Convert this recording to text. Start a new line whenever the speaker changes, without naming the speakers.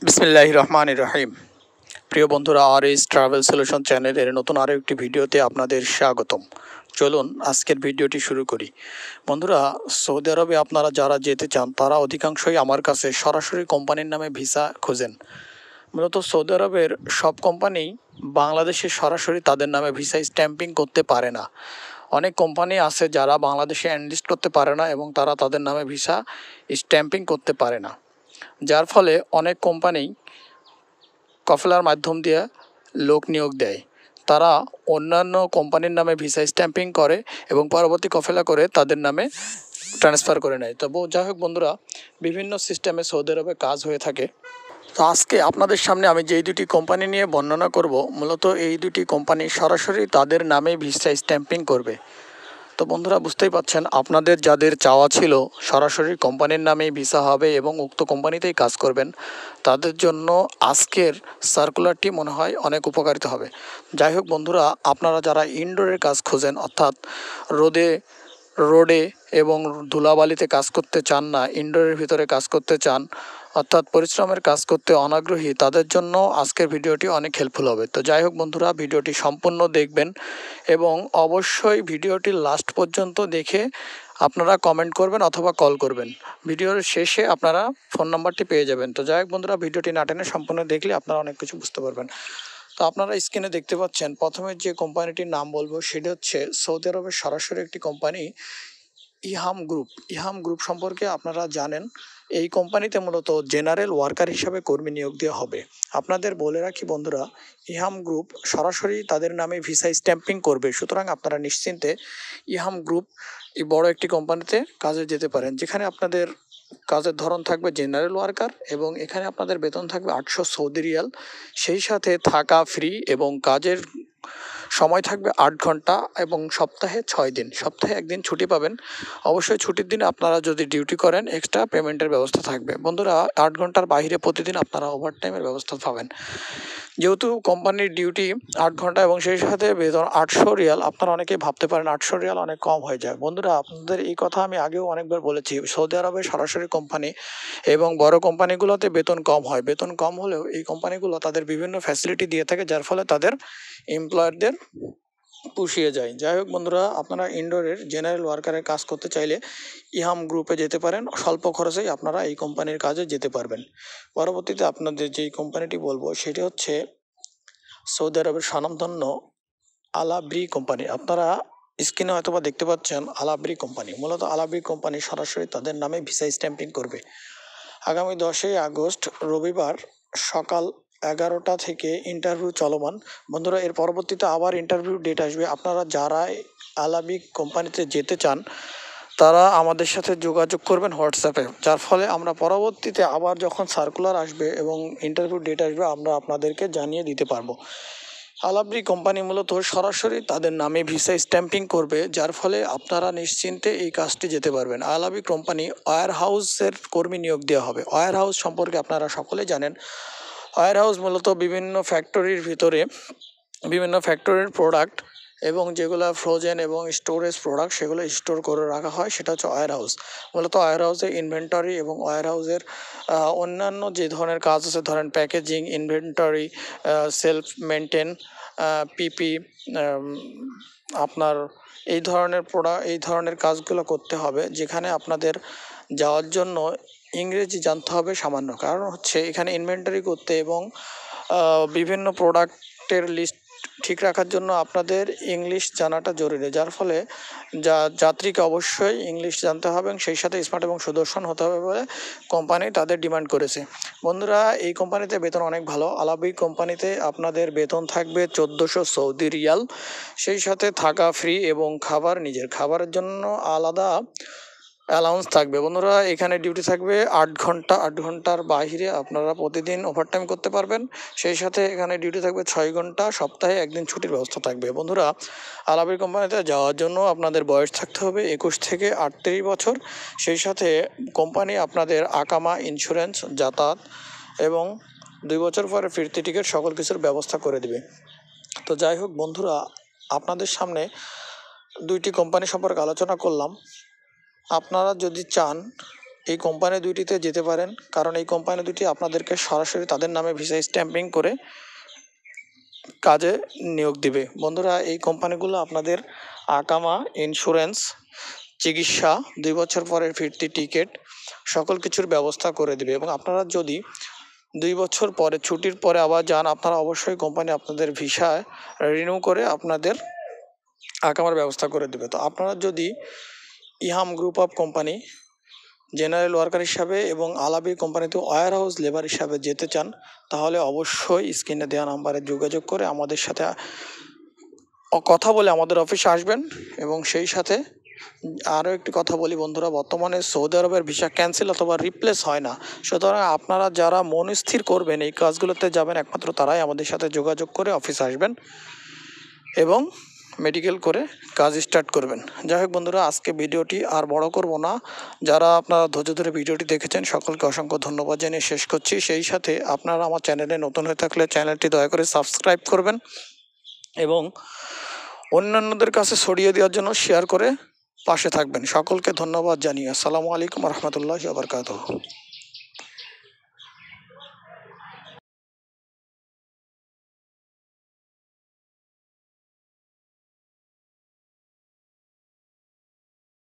বিসমিল্লাহির রহমানির রহিম। প্রিয় বন্ধুরা, আর এস ট্রাভেল সলিউশন চ্যানেলের নতুন আরও একটি ভিডিওতে আপনাদের স্বাগতম। চলুন আজকের ভিডিওটি শুরু করি। বন্ধুরা, সৌদি আরবে আপনারা যারা যেতে চান তারা অধিকাংশই আমার কাছে সরাসরি কোম্পানির নামে ভিসা খোঁজেন। মূলত সৌদি আরবের সব কোম্পানি বাংলাদেশে সরাসরি তাদের নামে ভিসা স্ট্যাম্পিং করতে পারে না। অনেক কোম্পানি আছে যারা বাংলাদেশে এনলিস্ট করতে পারে না এবং তারা তাদের নামে ভিসা স্ট্যাম্পিং করতে পারে না, যার ফলে অনেক কোম্পানি কফেলার মাধ্যম দিয়ে লোক নিয়োগ দেয়। তারা অন্যান্য কোম্পানির নামে ভিসা স্ট্যাম্পিং করে এবং পরবর্তী কফেলা করে তাদের নামে ট্রান্সফার করে নেয়। তবু যাই হোক বন্ধুরা, বিভিন্ন সিস্টেমে সৌদি আরবে কাজ হয়ে থাকে। তো আজকে আপনাদের সামনে আমি যেই দুটি কোম্পানি নিয়ে বর্ণনা করব, মূলত এই দুটি কোম্পানি সরাসরি তাদের নামে ভিসা স্ট্যাম্পিং করবে। তো বন্ধুরা, বুঝতেই পাচ্ছেন, আপনাদের যাদের চাওয়া ছিল সরাসরি কোম্পানির নামেই ভিসা হবে এবং উক্ত কোম্পানিতেই কাজ করবেন, তাদের জন্য আজকের সার্কুলারটি মনে হয় অনেক উপকারিত হবে। যাই হোক বন্ধুরা, আপনারা যারা ইনডোরের কাজ খোঁজেন, অর্থাৎ রোডে এবং ধুলাবালিতে কাজ করতে চান না, ইনডোরের ভিতরে কাজ করতে চান, অর্থাৎ পরিশ্রমের কাজ করতে অনাগ্রহী, তাদের জন্য আজকের ভিডিওটি অনেক হেল্পফুল হবে। তো যাই হোক বন্ধুরা, ভিডিওটি সম্পূর্ণ দেখবেন এবং অবশ্যই ভিডিওটি লাস্ট পর্যন্ত দেখে আপনারা কমেন্ট করবেন অথবা কল করবেন। ভিডিওর শেষে আপনারা ফোন নাম্বারটি পেয়ে যাবেন। তো যাই হোক বন্ধুরা, ভিডিওটি না টেনে সম্পূর্ণ দেখলে আপনারা অনেক কিছু বুঝতে পারবেন। তো আপনারা স্ক্রিনে দেখতে পাচ্ছেন, প্রথমে যে কোম্পানিটির নাম বলবো সেটি হচ্ছে সৌদি আরবের সরাসরি একটি কোম্পানি, ইহাম গ্রুপ। ইহাম গ্রুপ সম্পর্কে আপনারা জানেন, এই কোম্পানিতে মূলত জেনারেল ওয়ার্কার হিসাবে কর্মী নিয়োগ দেওয়া হবে। আপনাদের বলে রাখি বন্ধুরা, ইহাম গ্রুপ সরাসরি তাদের নামে ভিসা স্ট্যাম্পিং করবে, সুতরাং আপনারা নিশ্চিন্তে ইহাম গ্রুপ এই বড় একটি কোম্পানিতে কাজে যেতে পারেন, যেখানে আপনাদের কাজের ধরন থাকবে জেনারেল ওয়ার্কার এবং এখানে আপনাদের বেতন থাকবে 800 সৌদি রিয়াল। সেই সাথে থাকা ফ্রি এবং কাজের সময় থাকবে 8 ঘন্টা এবং সপ্তাহে 6 দিন, সপ্তাহে একদিন ছুটি পাবেন। অবশ্যই ছুটির দিনে আপনারা যদি ডিউটি করেন এক্সট্রা পেমেন্টের ব্যবস্থা থাকবে। বন্ধুরা, 8 ঘন্টার বাইরে প্রতিদিন আপনারা ওভারটাইমের ব্যবস্থা পাবেন। যেহেতু কোম্পানির ডিউটি 8 ঘন্টা এবং সেই সাথে বেতন 800 রিয়াল, আপনারা অনেকেই ভাবতে পারেন 800 রিয়াল অনেক কম হয়ে যায়। বন্ধুরা, আপনাদের এই কথা আমি আগেও অনেকবার বলেছি, সৌদি আরবে সরাসরি কোম্পানি এবং বড় কোম্পানিগুলোতে বেতন কম হয়। বেতন কম হলেও এই কোম্পানিগুলো তাদের বিভিন্ন ফ্যাসিলিটি দিয়ে থাকে, যার ফলে তাদের এমপ্লয়ারদের পুষিয়ে যায়। যাই হোক বন্ধুরা, আপনারা ইনডোরের জেনারেল ওয়ার্কারের কাজ করতে চাইলে ইহাম গ্রুপে যেতে পারেন। স্বল্প খরচেই আপনারা এই কোম্পানির কাজে যেতে পারবেন। পরবর্তীতে আপনাদের যেই কোম্পানিটি বলবো সেটি হচ্ছে সৌদি আরবের স্বনামধন্য আলাব্রি কোম্পানি। আপনারা স্ক্রিনে হয়তোবা দেখতে পাচ্ছেন আলাব্রি কোম্পানি। মূলত আলাব্রি কোম্পানি সরাসরি তাদের নামে ভিসা স্ট্যাম্পিং করবে। আগামী 10ই আগস্ট রবিবার সকাল 11টা থেকে ইন্টারভিউ চলমান। বন্ধুরা, এর পরবর্তীতে আবার ইন্টারভিউ ডেট আসবে। আপনারা যারা আলাব্রি কোম্পানিতে যেতে চান তারা আমাদের সাথে যোগাযোগ করবেন হোয়াটসঅ্যাপে, যার ফলে আমরা পরবর্তীতে আবার যখন সার্কুলার আসবে এবং ইন্টারভিউ ডেট আসবে আমরা আপনাদেরকে জানিয়ে দিতে পারবো। আলাব্রি কোম্পানি মূলত সরাসরি তাদের নামে ভিসা স্ট্যাম্পিং করবে, যার ফলে আপনারা নিশ্চিন্তে এই কাজটি যেতে পারবেন। আলাব্রি কোম্পানি ওয়্যার হাউসের কর্মী নিয়োগ দেওয়া হবে। ওয়্যার হাউস সম্পর্কে আপনারা সকলে জানেন। ওয়্যার হাউস মূলত বিভিন্ন ফ্যাক্টরির ভিতরে বিভিন্ন ফ্যাক্টরির প্রোডাক্ট এবং যেগুলো ফ্রোজেন এবং স্টোরেজ প্রোডাক্ট সেগুলো স্টোর করে রাখা হয়, সেটা হচ্ছে ওয়্যার হাউস। মূলত ওয়্যার হাউসের ইনভেন্টরি এবং ওয়্যার হাউসের অন্যান্য যে ধরনের কাজ আছে, ধরেন প্যাকেজিং, ইনভেন্টরি, সেলফ মেনটেন, পিপি, আপনার এই ধরনের কাজগুলো করতে হবে, যেখানে আপনাদের যাওয়ার জন্য ইংরেজি জানতে হবে সামান্য। কারণ হচ্ছে এখানে ইনভেন্টরি করতে এবং বিভিন্ন প্রোডাক্টের লিস্ট ঠিক রাখার জন্য আপনাদের ইংলিশ জানাটা জরুরি, যার ফলে যাত্রীকে অবশ্যই ইংলিশ জানতে হবে এবং সেই সাথে স্মার্ট এবং সুদর্শন হতে হবে বলে কোম্পানি তাদের ডিমান্ড করেছে। বন্ধুরা, এই কোম্পানিতে বেতন অনেক ভালো। আলাব্রি কোম্পানিতে আপনাদের বেতন থাকবে 1400 সৌদি রিয়াল। সেই সাথে থাকা ফ্রি এবং খাবার, নিজের খাবারের জন্য আলাদা অ্যালাউন্স থাকবে। বন্ধুরা, এখানে ডিউটি থাকবে 8 ঘন্টা। 8 ঘন্টার বাইরে আপনারা প্রতিদিন ওভারটাইম করতে পারবেন। সেই সাথে এখানে ডিউটি থাকবে 6 ঘন্টা, সপ্তাহে একদিন ছুটির ব্যবস্থা থাকবে। বন্ধুরা, আলাব্রি কোম্পানিতে যাওয়ার জন্য আপনাদের বয়স থাকতে হবে 21 থেকে 38 বছর। সেই সাথে কোম্পানি আপনাদের আকামা, ইন্স্যুরেন্স, যাতায়াত এবং 2 বছর পরে ফিরতি টিকিট সকল কিছুর ব্যবস্থা করে দেবে। তো যাই হোক বন্ধুরা, আপনাদের সামনে দুইটি কোম্পানি সম্পর্কে আলোচনা করলাম। আপনারা যদি চান এই কোম্পানি দুইটিতে যেতে পারেন, কারণ এই কোম্পানি দুটি আপনাদেরকে সরাসরি তাদের নামে ভিসা স্ট্যাম্পিং করে কাজে নিয়োগ দিবে। বন্ধুরা, এই কোম্পানিগুলো আপনাদের আকামা, ইন্স্যুরেন্স, চিকিৎসা, 2 বছর পরের ফিরতি টিকিট সকল কিছুর ব্যবস্থা করে দিবে। এবং আপনারা যদি 2 বছর পরে ছুটির পরে আবার যান, আপনারা অবশ্যই কোম্পানি আপনাদের ভিসা রিনিউ করে আপনাদের আকামার ব্যবস্থা করে দেবে। তো আপনারা যদি ইহাম group of company general worker হিসাবে এবং আলাবি কোম্পানিতে ওয়্যার হাউস লেবার হিসাবে যেতে চান, তাহলে অবশ্যই স্ক্রিনে দেওয়া নাম্বারে যোগাযোগ করে আমাদের সাথে কথা বলে আমাদের অফিসে আসবেন। এবং সেই সাথে আরও একটি কথা বলি বন্ধুরা, বর্তমানে সৌদি আরবের ভিসা ক্যান্সেল অথবা রিপ্লেস হয় না। সুতরাং আপনারা যারা মন স্থির করবেন এই কাজগুলোতে যাবেন, একমাত্র তারাই আমাদের সাথে যোগাযোগ করে অফিসে আসবেন এবং মেডিকেল করে কাজ স্টার্ট করবেন। যাই হোক বন্ধুরা, আজকে ভিডিওটি আর বড় করব না। যারা আপনারা ধৈর্য ধরে ভিডিওটি দেখেছেন সকলকে অসংখ্য ধন্যবাদ জানিয়ে শেষ করছি। সেই সাথে আপনারা আমার চ্যানেলে নতুন হয়ে থাকলে চ্যানেলটি দয়া করে সাবস্ক্রাইব করবেন এবং অন্যান্যদের কাছে ছড়িয়ে দেওয়ার জন্য শেয়ার করে পাশে থাকবেন। সকলকে ধন্যবাদ জানিয়ে আসসালামু আলাইকুম রহমতুল্লাহি ওয়া বারাকাতুহু।